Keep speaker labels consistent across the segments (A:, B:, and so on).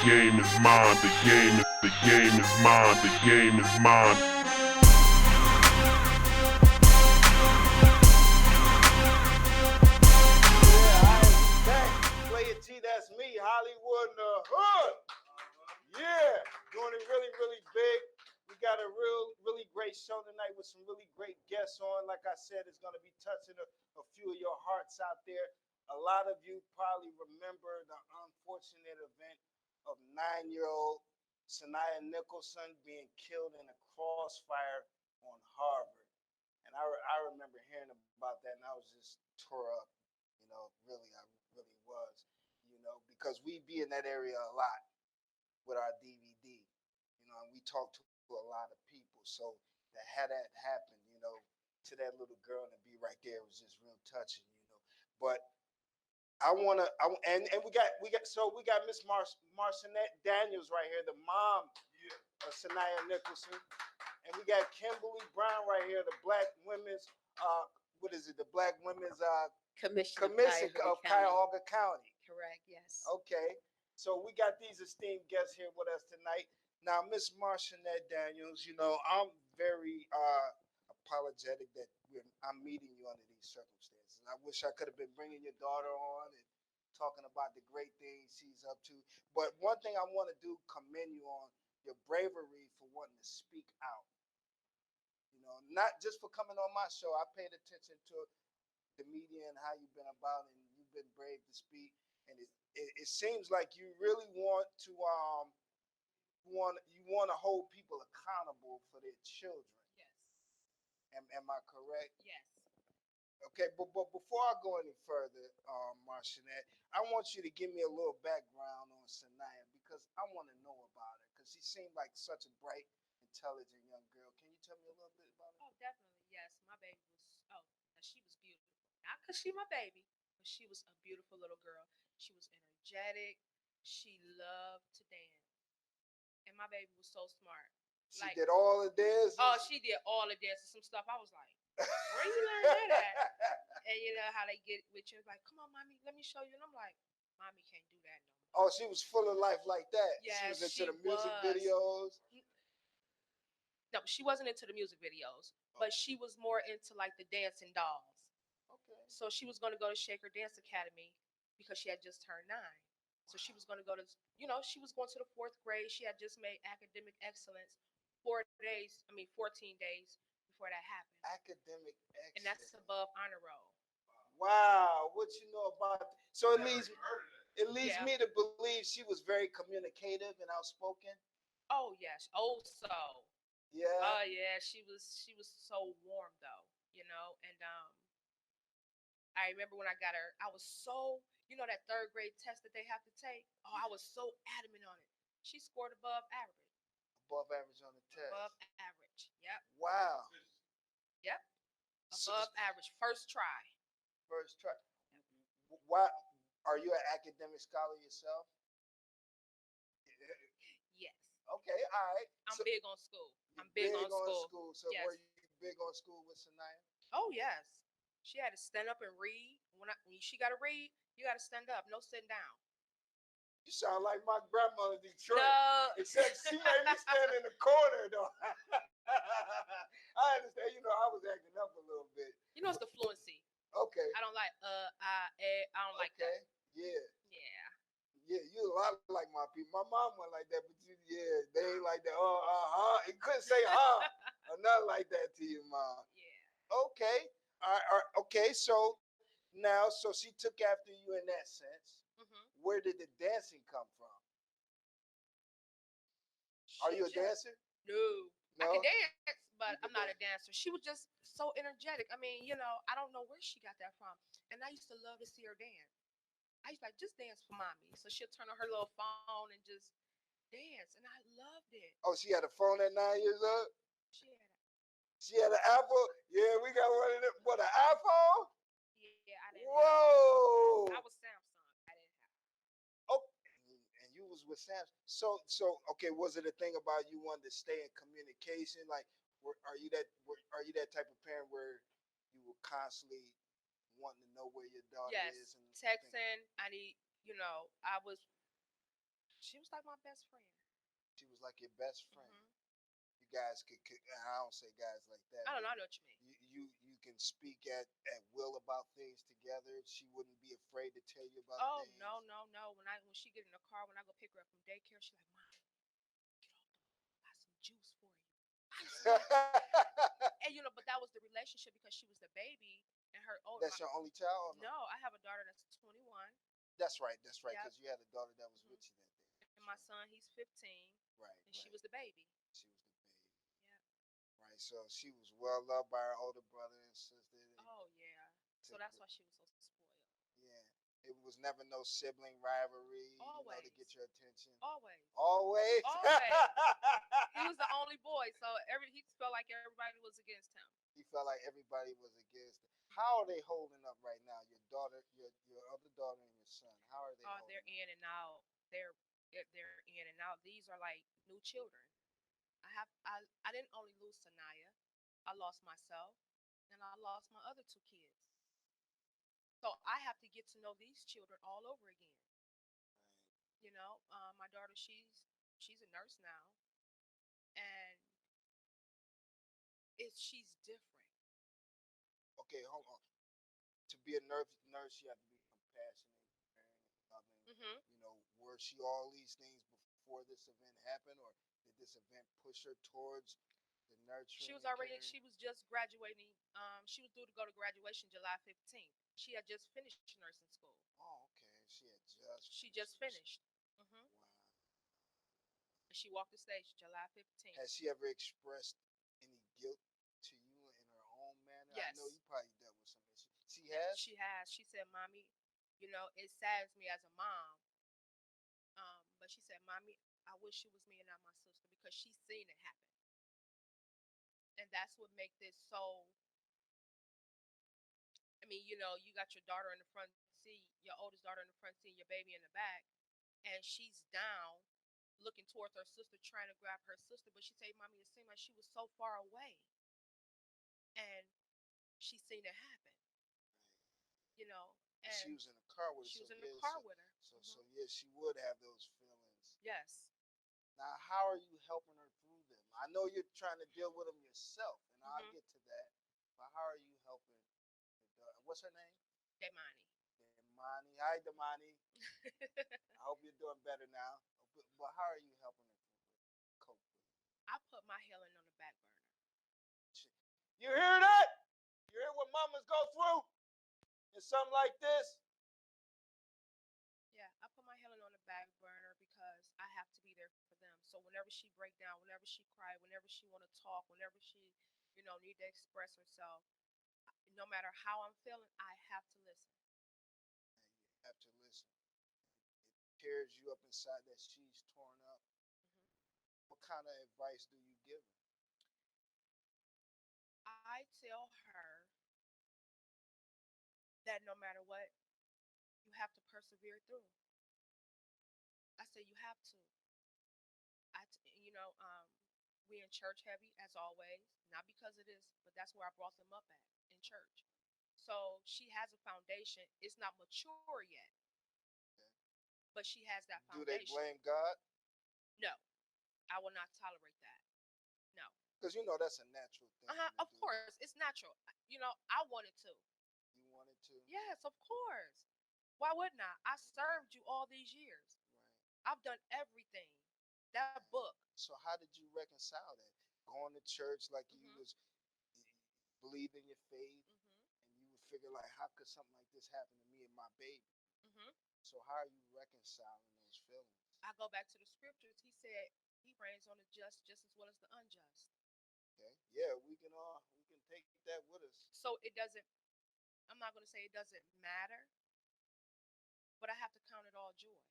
A: game is mine, the game is mine, the game is mine.
B: Player T, that's me, Hollywood in the hood. Yeah, doing it really, really big. We got a really great show tonight with some really great guests on. Like I said, it's going to be touching a few of your hearts out there. A lot of you probably remember the unfortunate event of 9-year-old Saniyah Nicholson being killed in a crossfire on Harvard. And I remember hearing about that, and I was just tore up. Really, I really was. Because we be in that area a lot with our DVD, and we talk to a lot of people. So to have that happen, to that little girl and to be right there was just real touching. But and we got Miss Marshawnette Daniels right here, the mom of Saniyah Nicholson, and we got Kimberly Brown right here, the Black Women's what is it? The Black Women's
C: Commission
B: of Cuyahoga County.
C: Correct. Yes.
B: Okay. So we got these esteemed guests here with us tonight. Now, Miss Marshawnette Daniels, I'm very apologetic that I'm meeting you under these circumstances. I wish I could have been bringing your daughter on and talking about the great things she's up to. But one thing I want to do, commend you on your bravery for wanting to speak out. Not just for coming on my show. I paid attention to the media and how you've been about, and you've been brave to speak. And it seems like you really want to hold people accountable for their children.
C: Yes.
B: Am I correct?
C: Yes.
B: Okay, but before I go any further, Marshawnette, I want you to give me a little background on Sanaya because I want to know about her because she seemed like such a bright, intelligent young girl. Can you tell me a little bit about her?
C: Oh, definitely. Yes. My baby she was beautiful. Not because she my baby, but she was a beautiful little girl. She was energetic. She loved to dance. And my baby was so smart.
B: She did all the dances?
C: Oh, she did all the dances. Some stuff I was like, where you learn that at? And you know how they get with you, like, come on, mommy, let me show you. And I'm like, mommy can't do that no more.
B: Oh, she was full of life like that.
C: Yeah,
B: she was into the music videos.
C: No, she wasn't into the music videos, but she was more into like the dancing dolls.
B: Okay.
C: So she was going to go to Shaker Dance Academy because she had just turned 9. So she was going to go to, she was going to the 4th grade. She had just made academic excellence 14 days before that happened.
B: Academic excellence.
C: And that's above honor roll.
B: Wow, what you know about that? So it leads me to believe she was very communicative and outspoken.
C: Oh yes. Oh so.
B: Yeah.
C: Oh yeah. She was so warm though, and I remember when I got her, I was so, that 3rd grade test that they have to take. Oh, I was so adamant on it. She scored above average.
B: Above average on the test.
C: Above average. Yep.
B: Wow.
C: Yep. Above average. First try.
B: First try. Why are you an academic scholar yourself?
C: Yes.
B: Okay, all right.
C: I'm big on school. I'm big on school.
B: So
C: yes.
B: Were you big on school with Sanaya?
C: Oh yes. She had to stand up and read. When she got to read, you got to stand up. No sitting down.
B: You sound like my grandmother in Detroit.
C: No.
B: Except she made me stand in the corner though. I understand. I was acting up a little bit.
C: It's the fluency.
B: Okay.
C: I don't like I don't like that.
B: Yeah.
C: Yeah.
B: Yeah, you a lot like my people. My mom wasn't like that, but they ain't like that. It couldn't say or nothing like that to you, mom.
C: Yeah.
B: Okay. All right. Okay. So now, she took after you in that sense.
C: Mm-hmm.
B: Where did the dancing come from? Are you a dancer?
C: No. I can dance, but I'm not a dancer. She was just so energetic. I mean, I don't know where she got that from. And I used to love to see her dance. I used to just dance for mommy. So she'll turn on her little phone and just dance. And I loved it.
B: Oh, she had a phone at 9 years old?
C: She
B: had an Apple? Yeah, we got one of them. What, an iPhone?
C: Yeah, I didn't
B: Whoa.
C: I was Samsung. I didn't have.
B: Oh, and you was with Samsung. So okay, was it a thing about you wanted to stay in communication? Like, are you that type of parent where you were constantly wanting to know where your daughter is?
C: And texting. I need, I was She was like my best friend.
B: She was like your best friend.
C: Hmm.
B: You guys could I don't say guys like that.
C: I don't know.
B: But
C: I know what you mean.
B: you can speak at will about things together. She wouldn't be afraid to tell you about
C: Oh
B: things.
C: no, no, no. When she get in the car, when I go pick her up from daycare, she like, Mom, get off the phone. I got some juice for you. I swear. And but that was the relationship because she was the baby and her old.
B: That's your only child? Or no?
C: No, I have a daughter that's 21.
B: That's right. That's right.
C: Yep.
B: Because you had a daughter that was
C: Hmm.
B: with you that day.
C: And
B: That's
C: my
B: right.
C: son, he's 15,
B: Right.
C: and she
B: Right.
C: was the baby.
B: She was the baby.
C: Yep.
B: Right. So she was well loved by her older brother and sister.
C: Oh yeah. So
B: To,
C: that's why she was so spoiled.
B: yeah. It was never no sibling rivalry, to
C: Always.
B: get your attention.
C: Always.
B: Always.
C: Always. He was the only boy, so he felt like everybody was against him.
B: He felt like everybody was against it. How are they holding up right now? Your daughter, your other daughter, and your son. How are they
C: Oh,
B: holding
C: they're
B: up?
C: in and out. They're in and out. These are like new children. I didn't only lose Sanaya. I lost myself, and I lost my other two kids. So I have to get to know these children all over again. My daughter, she's a nurse now, and she's different.
B: Okay, hold on. To be a nurse, you have to be compassionate, caring, and loving.
C: Hmm.
B: Were she all these things before this event happened, or did this event push her towards the
C: She
B: nurturing
C: was
B: and
C: already.
B: caring?
C: She was just graduating. She was due to go to graduation July 15th. She had just finished nursing school.
B: Oh, okay. She had just
C: She
B: finished
C: just
B: her school.
C: finished. Hmm.
B: Wow.
C: And she walked the stage July 15th.
B: Has she ever expressed any guilt to you in her own manner? I know
C: Yes.
B: you probably dealt with some issues. She
C: Yeah,
B: has?
C: she has. She said, "Mommy, it saddens me as a mom." But she said, "Mommy, I wish it was me and not my sister because she's seen it happen, and that's what makes this so." I mean, you got your daughter in the front seat, your oldest daughter in the front seat, your baby in the back, and she's down, looking towards her sister, trying to grab her sister. But she said, "Mommy, it seemed like she was so far away, and she's seen it happen." You know,
B: And she
C: and
B: was in the car with her,
C: she
B: so
C: was in the
B: yeah,
C: car with her.
B: so yeah, she would have those feelings.
C: Yes.
B: Now, how are you helping her through them? I know you're trying to deal with them yourself, and I'll
C: Hmm.
B: get to that. But how are you helping your daughter? What's her name?
C: Demani.
B: Damani. Hi, Damani. I hope you're doing better now. But how are you helping her cope with it?
C: I put my healing on the back burner.
B: You hear that? You hear what mamas go through in something like this?
C: Yeah, I put my healing on the back burner because I have to be there for them. So whenever she break down, whenever she cry, whenever she want to talk, whenever she, need to express herself, no matter how I'm feeling, I have to listen.
B: And you have to listen. It tears you up inside that she's torn up.
C: Hmm.
B: What kind of advice do you give her?
C: I tell her that no matter what, you have to persevere through. I say you have to. We in church heavy as always, not because of this, but that's where I brought them up at in church. So she has a foundation. It's not mature yet,
B: Okay.
C: but she has that
B: Do they
C: foundation.
B: blame God?
C: No, I will not tolerate that. No.
B: Because that's a natural thing to
C: Of
B: do.
C: course, it's natural. I wanted to.
B: You wanted to?
C: Yes, of course. Why wouldn't I? I served you all these years.
B: Right.
C: I've done everything. That book.
B: So how did you reconcile that? Going to church like you
C: Mhm.
B: was believe in your faith,
C: Mhm.
B: and you would figure like, how could something like this happen to me and my baby?
C: Mhm.
B: So how are you reconciling those feelings?
C: I go back to the scriptures. He said he reigns on the just as well as the unjust.
B: Okay. Yeah, we can take that with us.
C: So it doesn't. I'm not going to say it doesn't matter, but I have to count it all joy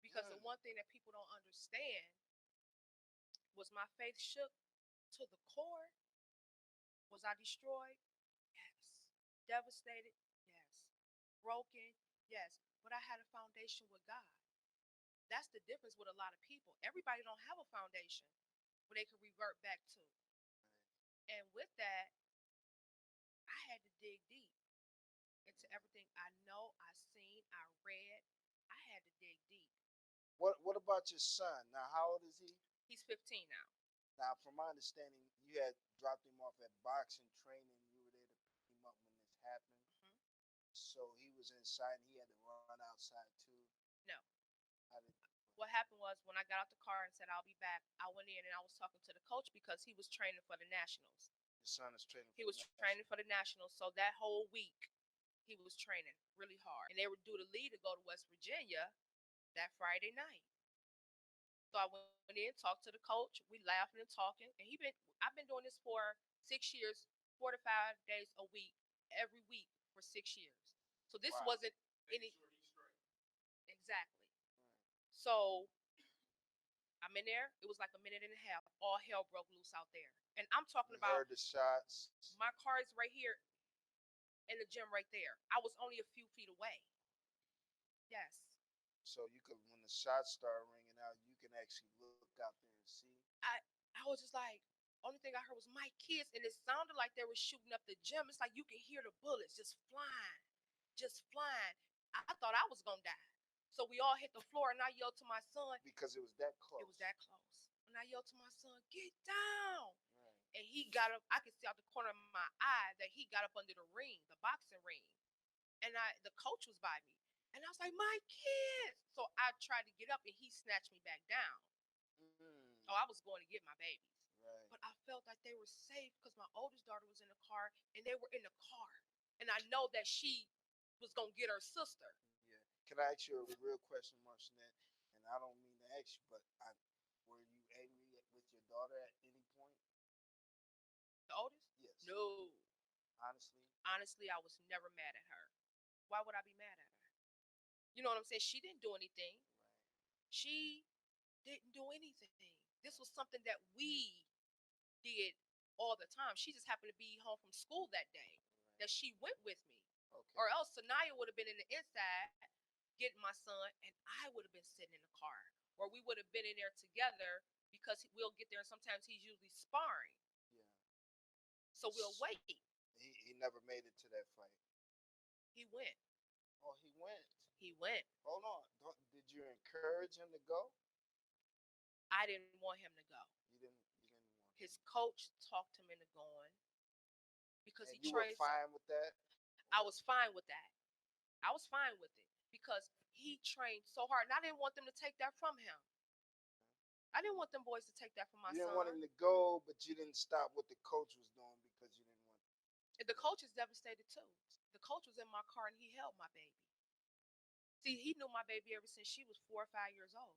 C: because the
B: Mm.
C: one thing that people don't understand was my faith shook to the core. Was I destroyed? Yes. Devastated? Yes. Broken? Yes. But I had a foundation with God. That's the difference with a lot of people. Everybody don't have a foundation where they can revert back to. And with that, I had to dig deep into everything I know, I seen, I read. I had to dig deep.
B: What about your son? Now, how old is he?
C: He's 15 now.
B: Now, from my understanding, you had dropped him off at boxing training. You were there to pick him up when this happened. So he was inside and he had to run outside too.
C: No.
B: How did,
C: What happened was when I got out the car and said I'll be back, I went in and I was talking to the coach because he was training for the Nationals.
B: your son is training.
C: He was training for the Nationals, so that whole week he was training really hard, and they were due to leave to go to West Virginia that Friday night. So I went in, talked to the coach. We laughing and talking, and I've been doing this for 6 years, 4 to 5 days a week, every week for 6 years. So this wasn't any exactly. So I'm in there. It was like a minute and a half. All hell broke loose out there, and I'm talking about
B: heard the shots.
C: my car is right here, and the gym right there. I was only a few feet away. Yes.
B: So you could, when the shots start ringing out, you can actually look out there and see.
C: I was just like, only thing I heard was my kids, and it sounded like they were shooting up the gym. It's like you can hear the bullets just flying, just flying. I thought I was gonna die. So we all hit the floor, and I yelled to my son.
B: Because it was that close.
C: It was that close. And I yelled to my son, "Get down!"
B: Right.
C: And he got up. I could see out the corner of my eye that he got up under the ring, the boxing ring. And the coach was by me. And I was like, "My kids!" So I tried to get up, and he snatched me back down. Oh, I was going to get my babies.
B: Right.
C: But I felt like they were safe because my oldest daughter was in the car, and they were in the car. And I know that she was going to get her sister.
B: Yeah. Can I ask you a real question, Marshawnette? And I don't mean to ask you, but were you angry with your daughter at any point?
C: The oldest?
B: Yes.
C: No.
B: Honestly?
C: Honestly, I was never mad at her. Why would I be mad at her? You know what I'm saying? She didn't do anything.
B: Right.
C: She didn't do anything. This was something that we did all the time. She just happened to be home from school that day that she went with me.
B: Okay.
C: Or else Sanaya would have been in the inside getting my son, and I would have been sitting in the car. Or we would have been in there together because we'll get there, and sometimes he's usually sparring.
B: Yeah.
C: So we'll wait.
B: He never made it to that fight.
C: He went.
B: Oh, he went.
C: He went.
B: Hold on. Did you encourage him to go?
C: I didn't want him to go.
B: You didn't want
C: His coach talked him into going because
B: and
C: he
B: you were
C: trained.
B: fine with that?
C: I was fine with that. I was fine with it because he trained so hard, and I didn't want them to take that from him. I didn't want them boys to take that from my
B: You didn't
C: son.
B: want him to go, but you didn't stop what the coach was doing because you didn't want.
C: The coach is devastated too. The coach was in my car and he held my baby. See, he knew my baby ever since she was 4 or 5 years old.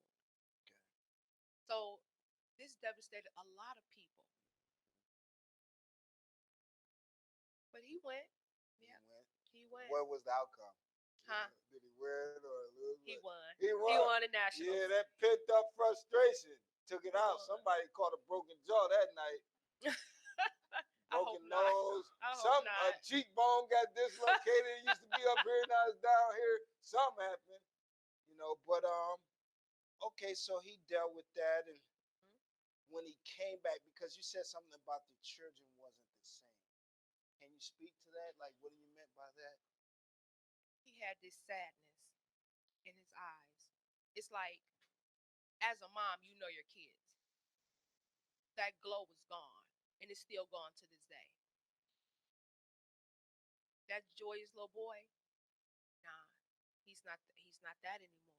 B: Okay.
C: So this devastated a lot of people. But he went. Yeah. He went.
B: What was the outcome?
C: Huh?
B: Did he win or lose?
C: He won.
B: He won.
C: He won the Nationals.
B: Yeah, that pent up frustration took it out.
C: won.
B: Somebody caught a broken jaw that night. Broken nose. A cheekbone got dislocated. It used to be up here, now it's down here. Something happened, But okay, so he dealt with that, and when he came back, because you said something about the children wasn't the same. Can you speak to that? Like, what do you meant by that?
C: He had this sadness in his eyes. It's like, as a mom, you know your kids. That glow was gone, and it's still gone to this day. That joyous little boy, nah, he's not that anymore.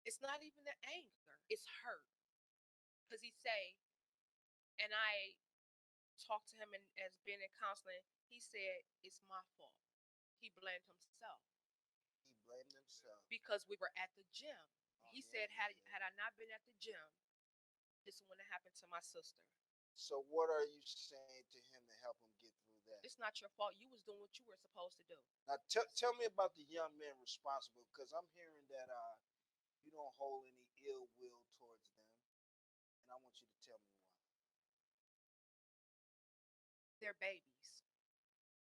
C: It's not even the anger, it's hurt. Because he say, and I talked to him and as being in counseling, he said, it's my fault. He blamed himself.
B: He blamed himself.
C: Because we were at the gym.
B: Oh,
C: He
B: yeah,
C: said, had I not been at the gym, this wouldn't have happened to my sister.
B: So what are you saying to him to help him get through that?
C: It's not your fault. You was doing what you were supposed to do.
B: Now tell me about the young men responsible, because I'm hearing that you don't hold any ill will towards them, and I want you to tell me why.
C: They're babies.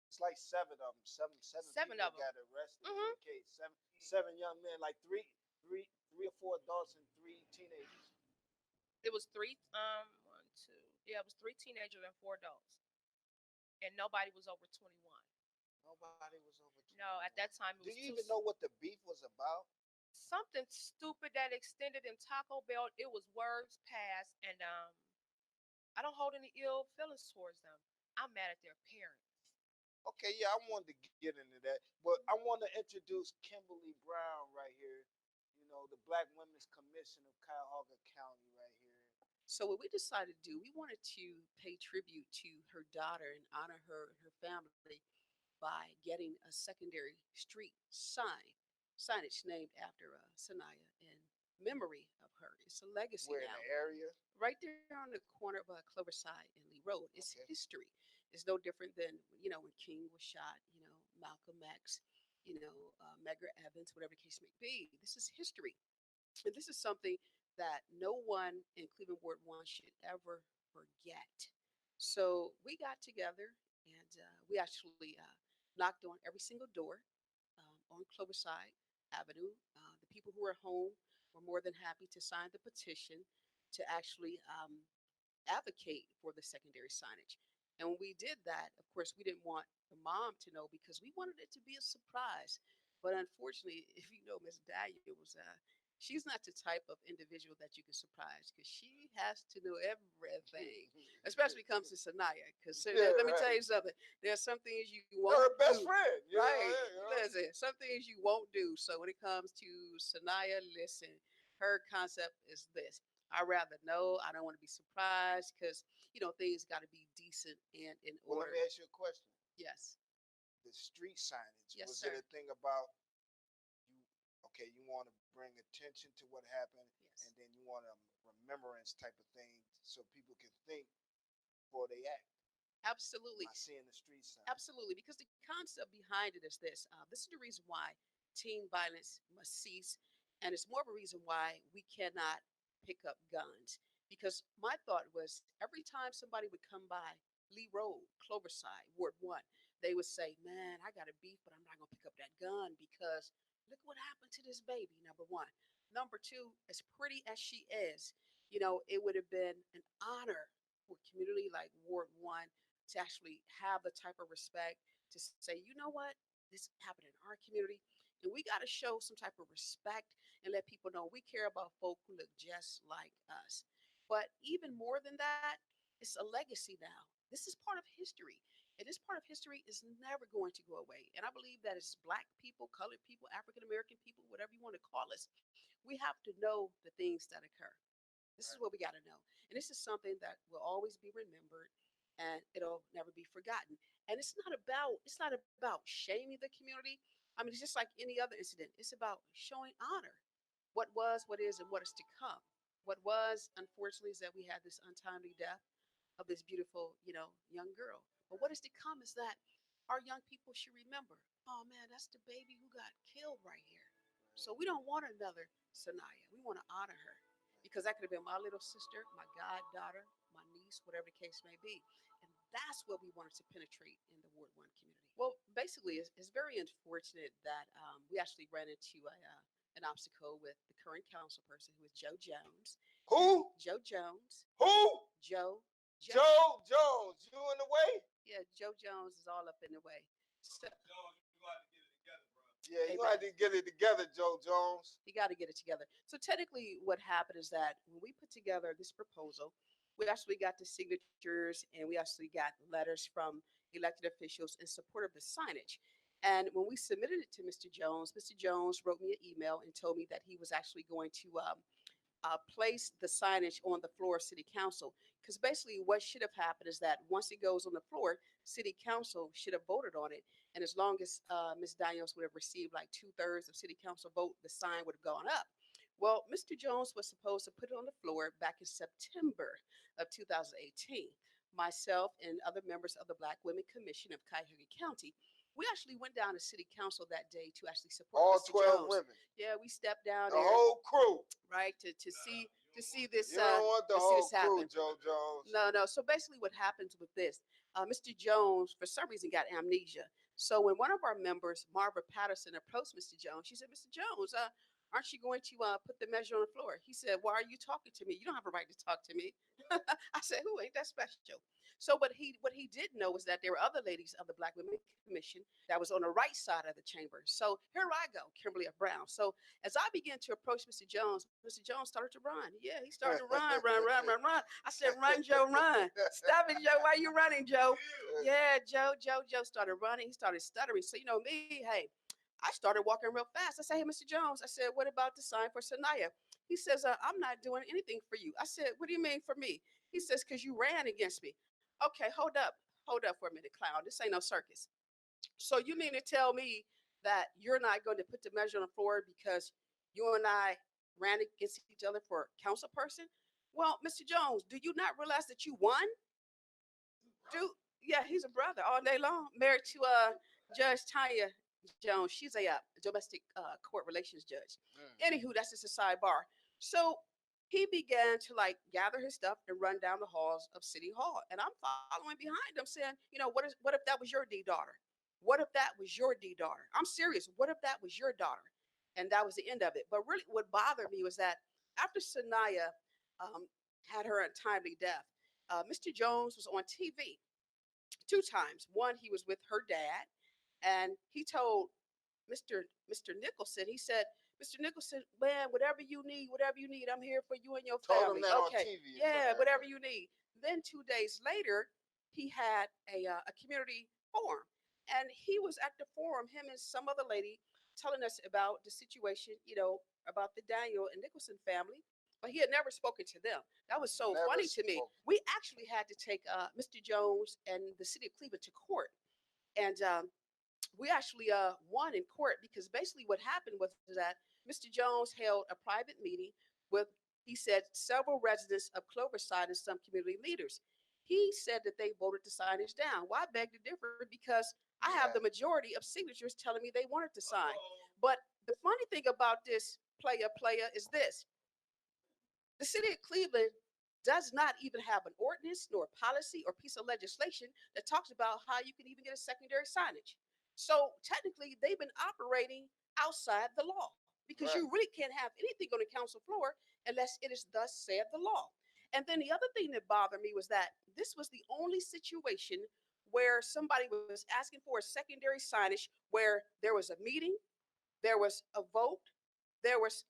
B: It's like seven of them. Seven people
C: of them
B: got arrested in the case. Seven young men, like three or four adults and 3 teenagers.
C: It was three. One, two. Yeah, it was 3 teenagers and 4 adults, and nobody was over 21.
B: Nobody was over 21.
C: No, at that time it was.
B: Do you even know what the beef was about?
C: something stupid that extended in Taco Bell. It was words past, and I don't hold any ill feelings towards them. I'm mad at their parents.
B: Okay, yeah, I wanted to get into that, but I want to introduce Kimberly Brown right here. You know, the Black Women's Commission of Cuyahoga County right here.
D: So what we decided to do, we wanted to pay tribute to her daughter and honor her and her family by getting a secondary street signage named after Sanaya in memory of her. It's a legacy
B: We're in
D: now.
B: the area.
D: Right there on the corner of Cloverside and Lee Road. It's
B: Okay.
D: history. It's no different than when King was shot. Malcolm X. Medgar Evans, whatever the case may be. This is history, and this is something that no one in Cleveland Ward 1 should ever forget. So we got together and we actually knocked on every single door on Cloverside Avenue. The people who were home were more than happy to sign the petition to actually advocate for the secondary signage. And when we did that, of course, we didn't want the mom to know because we wanted it to be a surprise. But unfortunately, if you know Miss Daniels, she's not the type of individual that you can surprise because she has to know everything, especially when it comes to Sanaya. Because
B: Yeah,
D: let me tell
B: right.
D: you something, there are some things you won't
B: Her best
D: do.
B: friend. You know,
D: Right.
B: yeah,
D: Listen, some things you won't do. So when it comes to Sanaya, listen, her concept is this. I rather know. I don't want to be surprised because things got to be decent and in
B: Well, let
D: order.
B: me ask you a question.
D: Yes.
B: The street signage,
D: Yes,
B: was
D: sir.
B: it a thing about you? Okay, you want to bring attention to what happened,
D: Yes.
B: and then you want a remembrance type of thing so people can think before they act.
D: Absolutely.
B: By seeing the street sign.
D: Absolutely. Because the concept behind it is this. This is the reason why teen violence must cease. And it's more of a reason why we cannot pick up guns. Because my thought was every time somebody would come by Lee Road, Cloverside, Ward 1, they would say, man, I got a beef, but I'm not going to pick up that gun because look what happened to this baby, number one. Number two, as pretty as she is, it would have been an honor for a community like Ward 1 to actually have the type of respect to say, you know what, this happened in our community, and we got to show some type of respect and let people know we care about folk who look just like us. But even more than that, it's a legacy now. This is part of history, and this part of history is never going to go away. And I believe that as Black people, colored people, African American people, whatever you want to call us, we have to know the things that occur. This is
B: Right.
D: what we got to know. And this is something that will always be remembered and it'll never be forgotten. And it's not about shaming the community. I mean, it's just like any other incident. It's about showing honor. What was, what is, and what is to come. What was, unfortunately, is that we had this untimely death of this beautiful, young girl. But what is to come is that our young people should remember, oh man, that's the baby who got killed right here. So we don't want another Sanaya. We want to honor her because that could have been my little sister, my goddaughter, my niece, whatever the case may be. And that's what we wanted to penetrate in the Ward 1 community. Well, basically, it's very unfortunate that we actually ran into an obstacle with the current council person who is Joe Jones.
B: Who?
D: Joe Jones.
B: Who?
D: Joe.
B: Joe Jones. You in the way?
D: Yeah, Joe Jones is all up in the way. So,
B: Yeah, you
D: amen.
B: had to get it together, Joe Jones.
D: You got to get it together. So technically, what happened is that when we put together this proposal, we actually got the signatures and we actually got letters from elected officials in support of the signage. And when we submitted it to Mr. Jones wrote me an email and told me that he was actually going to place the signage on the floor of City Council. Because basically, what should have happened is that once it goes on the floor, City Council should have voted on it. And as long as Ms. Daniels would have received like 2/3 of City Council vote, the sign would have gone up. Well, Mr. Jones was supposed to put it on the floor back in September of 2018. Myself and other members of the Black Women Commission of Cuyahoga County, we actually went down to City Council that day to actually support
B: All
D: Mr.
B: 12
D: Jones.
B: women.
D: Yeah, we stepped down
B: The
D: there,
B: whole crew.
D: right, to see this
B: You don't want the
D: to see
B: whole
D: this
B: crew,
D: happen.
B: Joe Jones.
D: No. So basically, what happens with this? Mr. Jones, for some reason, got amnesia. So when one of our members, Marva Patterson, approached Mr. Jones, she said, "Mr. Jones, aren't you going to put the measure on the floor?" He said, "Why are you talking to me? You don't have a right to talk to me." I said, "Who ain't that special?" So what he didn't know was that there were other ladies of the Black Women Commission that was on the right side of the chamber. So here I go, Kimberly F. Brown. So as I began to approach Mr. Jones, Mr. Jones started to run. Yeah, he started to run, run, run, run, run. I said, "Run, Joe, run! Stop it, Joe! Why are you running, Joe?" Yeah, Joe started running. He started stuttering. So me, hey, I started walking real fast. I said, "Hey, Mr. Jones," I said, "what about the sign for Sanaya?" He says, "I'm not doing anything for you." I said, "What do you mean for me?" He says, "Because you ran against me." Okay, hold up for a minute, clown. This ain't no circus. So you mean to tell me that you're not going to put the measure on the floor because you and I ran against each other for council person? Well, Mr. Jones, do you not realize that you won? Dude, yeah, he's a brother all day long, married to Judge Tanya Jones. She's a domestic court relations judge. Anywho, that's just a sidebar. So he began to like gather his stuff and run down the halls of City Hall, and I'm following behind him, saying, what if that was your D daughter? What if that was your D daughter? I'm serious. What if that was your daughter? And that was the end of it. But really, what bothered me was that after Sanaya um, had her untimely death, Mr. Jones was on TV two times. One, he was with her dad, and he told Mr. Nicholson, he said, "Mr. Nicholson, man, whatever you need, I'm here for you and your
B: Told him
D: family."
B: that on
D: Okay,
B: TV.
D: yeah, whatever you need. Then 2 days later, he had a community forum, and he was at the forum, him and some other lady, telling us about the situation, about the Daniel and Nicholson family. But he had never spoken to them. That was so
B: Never
D: funny to me.
B: spoke.
D: We actually had to take Mr. Jones and the city of Cleveland to court, and we actually won in court because basically what happened was that Mr. Jones held a private meeting with, he said, several residents of Cloverside and some community leaders. He said that they voted the signage down. Well, I beg to differ because I have the majority of signatures telling me they wanted to sign. But the funny thing about this player is this: the city of Cleveland does not even have an ordinance nor a policy or piece of legislation that talks about how you can even get a secondary signage. So technically, they've been operating outside the law because you
B: Right.
D: really can't have anything on the council floor unless it is thus said the law. And then the other thing that bothered me was that this was the only situation where somebody was asking for a secondary signage where there was a meeting, there was a vote, there was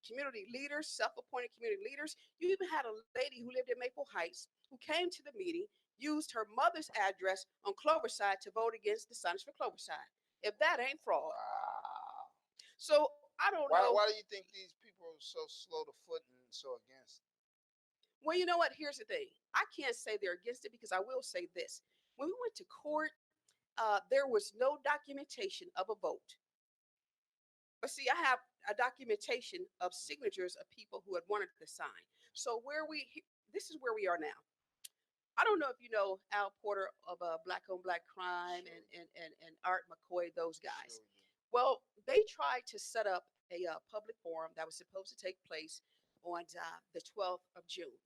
D: community leaders, self-appointed community leaders. You even had a lady who lived in Maple Heights who came to the meeting, used her mother's address on Cloverside to vote against the signage for Cloverside. If that ain't fraud.
B: Wow.
D: So I don't
B: Why?
D: know.
B: Why do you think these people are so slow to foot and so against it?
D: Well, you know what? Here's the thing. I can't say they're against it because I will say this. When we went to court, there was no documentation of a vote. But see, I have a documentation of signatures of people who had wanted to sign. So this is where we are now. I don't know if you know Al Porter of Black on Black Crime
B: Sure.
D: and Art McCoy, those guys.
B: Sure we do.
D: Well, they tried to set up a public forum that was supposed to take place on the 12th of June.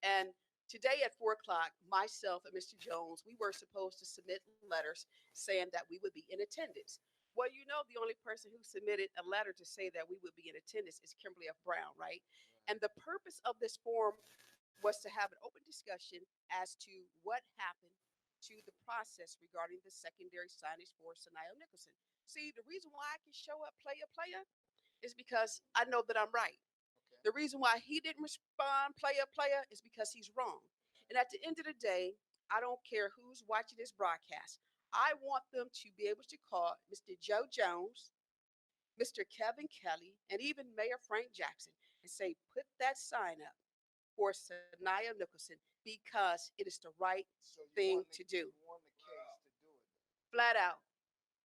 D: And today at 4 o'clock, myself and Mr. Jones, we were supposed to submit letters saying that we would be in attendance. Well, the only person who submitted a letter to say that we would be in attendance is Kimberly F. Brown, right? And the purpose of this forum was to have an open discussion as to what happened to the process regarding the secondary signage for Saniyah Nicholson. See, the reason why I can show up player is because I know that I'm right.
B: Okay.
D: The reason why he didn't respond player is because he's wrong. And at the end of the day, I don't care who's watching this broadcast. I want them to be able to call Mr. Joe Jones, Mr. Kevin Kelly, and even Mayor Frank Jackson and say, put that sign up for Sanaya Nicholson because it is the right
B: So
D: thing to do.
B: you won the case to do it.
D: Flat out.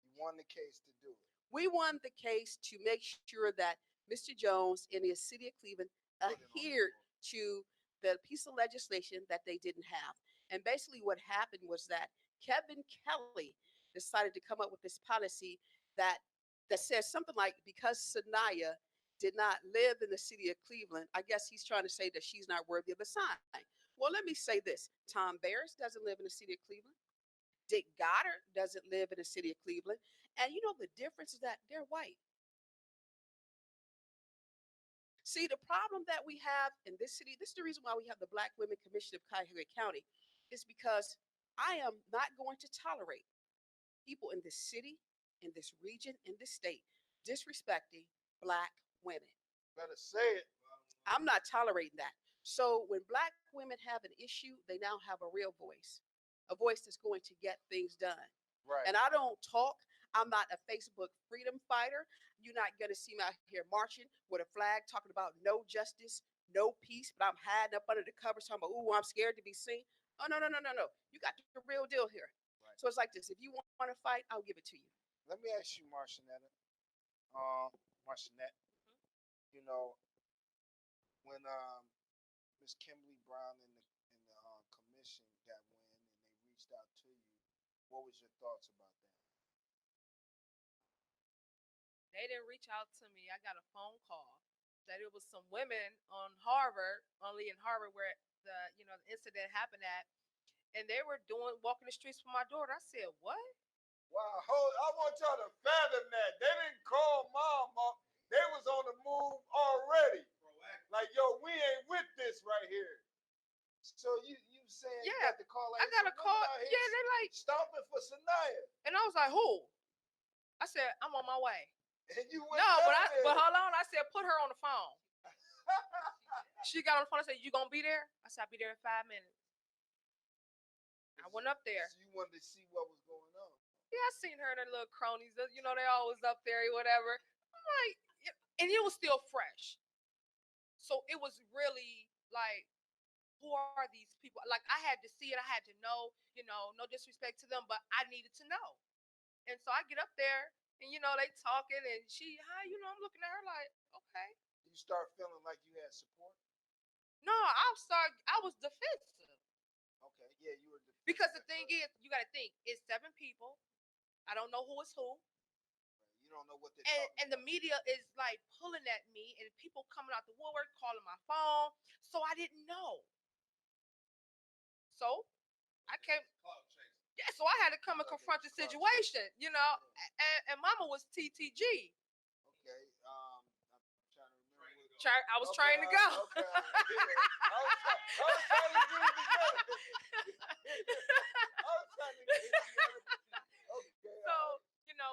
B: You won the case to do it.
D: We won the case to make sure that Mr. Jones and the city of Cleveland
B: Put it on the
D: adhered
B: book.
D: to the piece of legislation that they didn't have. And basically, what happened was that Kevin Kelly decided to come up with this policy that says something like, because Sanaya did not live in the city of Cleveland, I guess he's trying to say that she's not worthy of a sign. Well, let me say this: Tom Barris doesn't live in the city of Cleveland. Dick Goddard doesn't live in the city of Cleveland. And the difference is that they're white. See, the problem that we have in this city, this is the reason why we have the Black Women Commission of Cuyahoga County. is because I am not going to tolerate people in this city, in this region, in this state disrespecting Black women.
B: Better say it.
D: I'm not tolerating that. So when Black women have an issue, they now have a real voice, a voice that's going to get things done.
B: Right.
D: And I don't talk. I'm not a Facebook freedom fighter. You're not going to see me out here marching with a flag talking about no justice, no peace, but I'm hiding up under the covers talking about, ooh, I'm scared to be seen. Oh, no, no, no, no, no. You got the real deal here.
B: Right.
D: So it's like this. If you want to fight, I'll give it to you.
B: Let me ask you, Marshawnette. You know, when Miss Kimberly Brown and the commission got wind and they reached out to you, what was your thoughts about that?
C: They didn't reach out to me. I got a phone call that it was some women on Harvard, only in Harvard where the incident happened at, and they were doing walking the streets for my daughter. I said, "What?"
B: Wow, I want y'all to fathom that. They didn't call mom up. They was on the move already. Like, yo, we ain't with this right here. So you saying you
C: Yeah,
B: got the call like
C: I got a
B: some
C: call.
B: women out here
C: Yeah, they like,
B: stomping for Sanaya.
C: and I was like, "Who?" I said, "I'm on my way."
B: And you went
C: No, but
B: down there.
C: hold on. I said, "Put her on the phone." She got on the phone and said, "You gonna be there?" I said, "I'll be there in 5 minutes." I went up there.
B: So you wanted to see what was going on.
C: Yeah, I seen her and her little cronies. You know, they always up there or whatever. I'm like, yeah, and it was still fresh. So it was really like, who are these people? Like, I had to see it. I had to know, no disrespect to them, but I needed to know. And so I get up there and, they talking and hi, I'm looking at her like, okay.
B: You start feeling like you had support.
C: No, I was defensive.
B: Okay, yeah, you were defensive.
C: Because the thing is, you got to think, it's 7 people. I don't know who is who.
B: Right. You don't know what they're talking
C: And the media is like pulling at me and people coming out the woodwork, calling my phone. So I didn't know. So I came. Yeah, so I had to come and confront the situation, and Mama was TTG.
B: Okay, I'm trying to remember.
C: I was trying to go.
B: Okay, I was trying to get it together. I was trying to get it together. Okay.
C: So,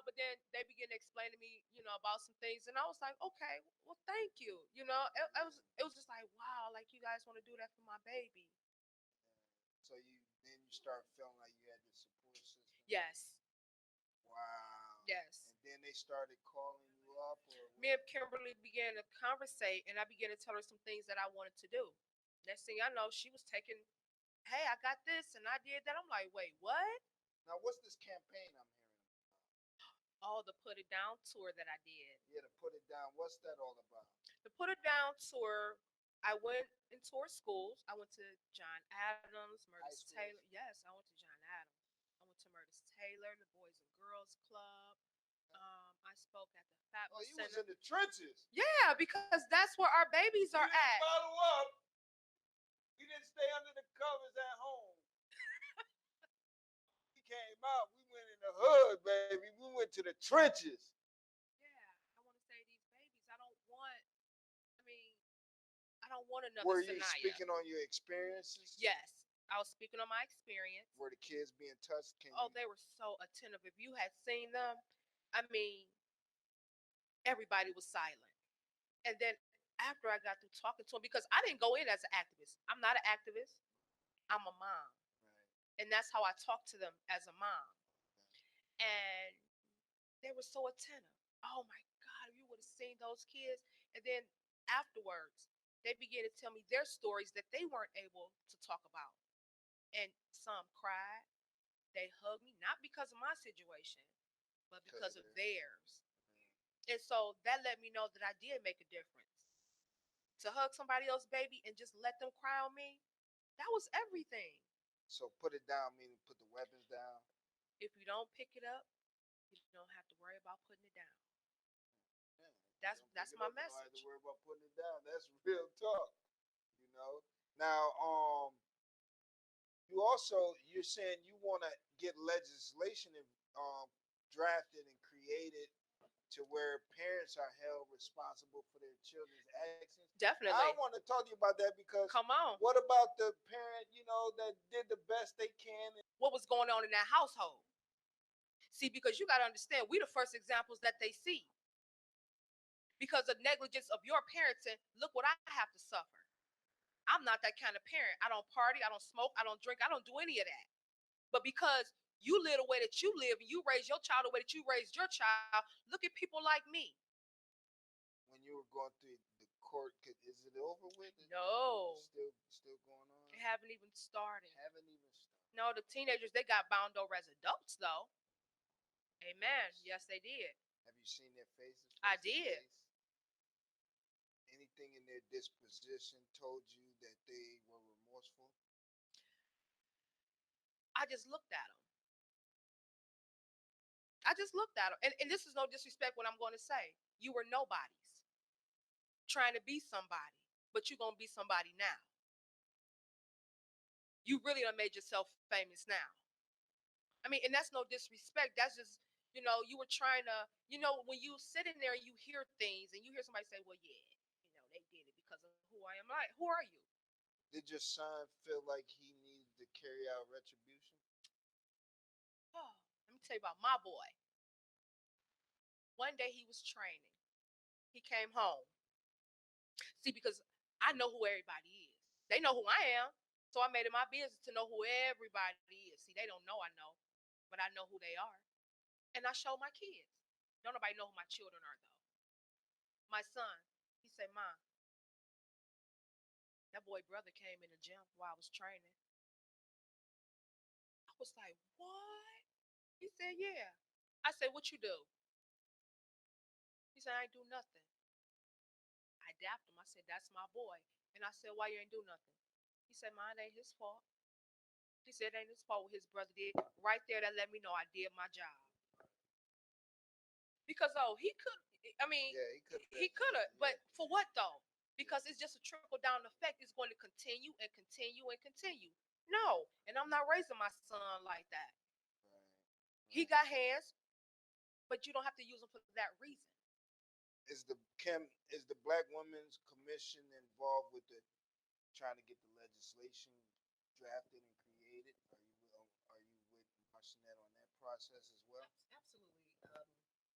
C: but then they began to explain to me, about some things, and I was like, okay, well, thank you. It was just like, wow, like you guys want to do that for my baby.
B: So then you start feeling like you had the support system.
C: Yes.
B: Wow.
C: Yes.
B: And then they started calling you up, or
C: me and Kimberly began to conversate, and I began to tell her some things that I wanted to do. Next thing I know, she was taking, hey, I got this and I did that. I'm like, wait, what?
B: Now, what's this campaign I'm hearing about?
C: Oh, the Put It Down tour that I did.
B: Yeah, the Put It Down. What's that all about?
C: The Put It Down tour, I went and toured schools. I went to John Adams, Murtis Taylor. Yes, I went to John Adams. I went to Murtis Taylor, the Boys and Girls Club. I spoke at the Fatma
B: you
C: Center.
B: was in the trenches.
C: Yeah, because that's where our babies are at.
B: Follow up. We didn't stay under the covers at home. We came out. We went in the hood, baby. We went to the trenches.
C: Yeah, I want to say these babies. I don't want another
B: Were you
C: Sanaya.
B: speaking on your experiences?
C: Yes, I was speaking on my experience.
B: Were the kids being touched?
C: They were so attentive. If you had seen them, everybody was silent. And then after I got through talking to them, because I didn't go in as an activist. I'm not an activist. I'm a mom. Right. And that's how I talk to them as a mom. Right. And they were so attentive. Oh my God, you would have seen those kids. And then afterwards, they began to tell me their stories that they weren't able to talk about. And some cried. They hugged me, not because of my situation, but because of theirs. And so that let me know that I did make a difference. To hug somebody else's baby and just let them cry on me, that was everything.
B: So put it down, meaning put the weapons down.
C: If you don't pick it up, you don't have to worry about putting it down. Yeah, that's my message.
B: You don't have to worry about putting it down. That's real talk. Now, you're saying you want to get legislation drafted and created to where parents are held responsible for their children's actions. I
C: Definitely.
B: want to talk to you about that because
C: Come on.
B: what about the parent, that did the best they can?
C: What was going on in that household? See, because you got to understand, we the first examples that they see. Because of negligence of your parenting, look what I have to suffer. I'm not that kind of parent. I don't party, I don't smoke, I don't drink, I don't do any of that. But because you live the way that you live and you raise your child the way that you raised your child, look at people like me.
B: When you were going through the court, is it over with?
C: No.
B: Still going on?
C: They haven't even started.
B: Haven't even started.
C: No, the teenagers, they got bound over as adults, though. Amen. Yes, they did.
B: Have you seen their faces?
C: I did.
B: Anything in their disposition told you that they were remorseful?
C: I just looked at them. I just looked at them. And this is no disrespect what I'm going to say. You were nobodies trying to be somebody, but you're going to be somebody now. You really done made yourself famous now. I mean, and that's no disrespect. That's just, you were trying to, when you sit in there and you hear things and you hear somebody say, well, yeah, they did it because of who I am. Like, who are you?
B: Did your son feel like he needed to carry out retribution?
C: Oh, let me tell you about my boy. One day he was training. He came home. See, because I know who everybody is. They know who I am. So I made it my business to know who everybody is. See, they don't know I know, but I know who they are. And I show my kids. Don't nobody know who my children are, though. My son, he said, Mom, that boy brother came in the gym while I was training. I was like, what? He said, yeah. I said, what you do? He said, I ain't do nothing. I dapped him. I said, that's my boy. And I said, why you ain't do nothing? He said, mine ain't his fault. He said, it ain't his fault what his brother did. Right there, that let me know I did my job. Because, he could, I mean,
B: Yeah,
C: he could have. But for what, though? Because it's just a trickle-down effect. It's going to continue and continue and continue. No. And I'm not raising my son like that.
B: Right.
C: He got hands, but you don't have to use them for that reason.
B: Is the Black Women's Commission involved with trying to get the legislation drafted and created? Are you with Marshawnette on that process as well?
D: Absolutely.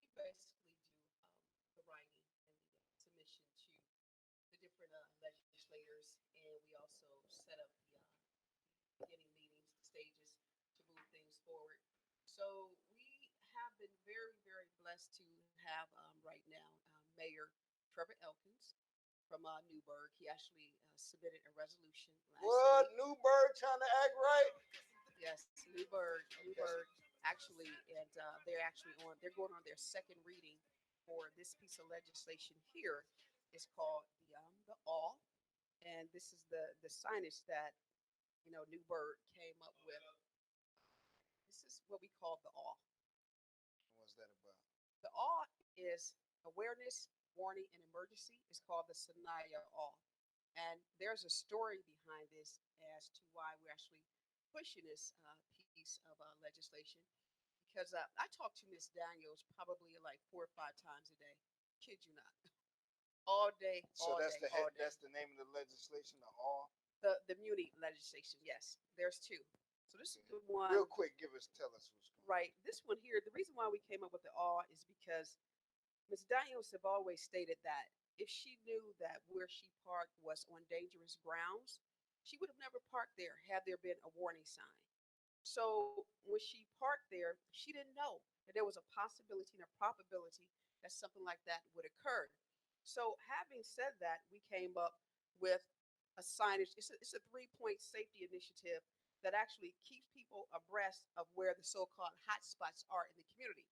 D: We basically do the writing and the submission to the different legislators, and we also set up the beginning meetings, the stages to move things forward. So we have been very, very blessed to have right now Mayor Trevor Elkins from Newburgh. He actually submitted a resolution last
B: What?
D: week.
B: Newburgh trying to act right?
D: Yes, Newburgh actually, and they're actually on. They're going on their second reading for this piece of legislation here. It's called the all, and this is the signage that Newburgh came up with. This is what we call the all.
B: What's that about?
D: The all is awareness, warning, and emergency. It's called the Sanaya all, and there's a story behind this as to why we're actually pushing this piece of legislation because I talk to Miss Daniels probably like 4 or 5 times a day. Kid you not, all day,
B: So
D: all day, all day.
B: that's the name of the legislation, the all.
D: The Muni legislation, yes, there's two. So this is the one.
B: Real quick, tell us what's going on.
D: Right, this one here. The reason why we came up with the all is because Ms. Daniels have always stated that if she knew that where she parked was on dangerous grounds, she would have never parked there had there been a warning sign. So when she parked there, she didn't know that there was a possibility and a probability that something like that would occur. So having said that, we came up with a signage. It's a 3-point safety initiative that actually keeps people abreast of where the so-called hot spots are in the community.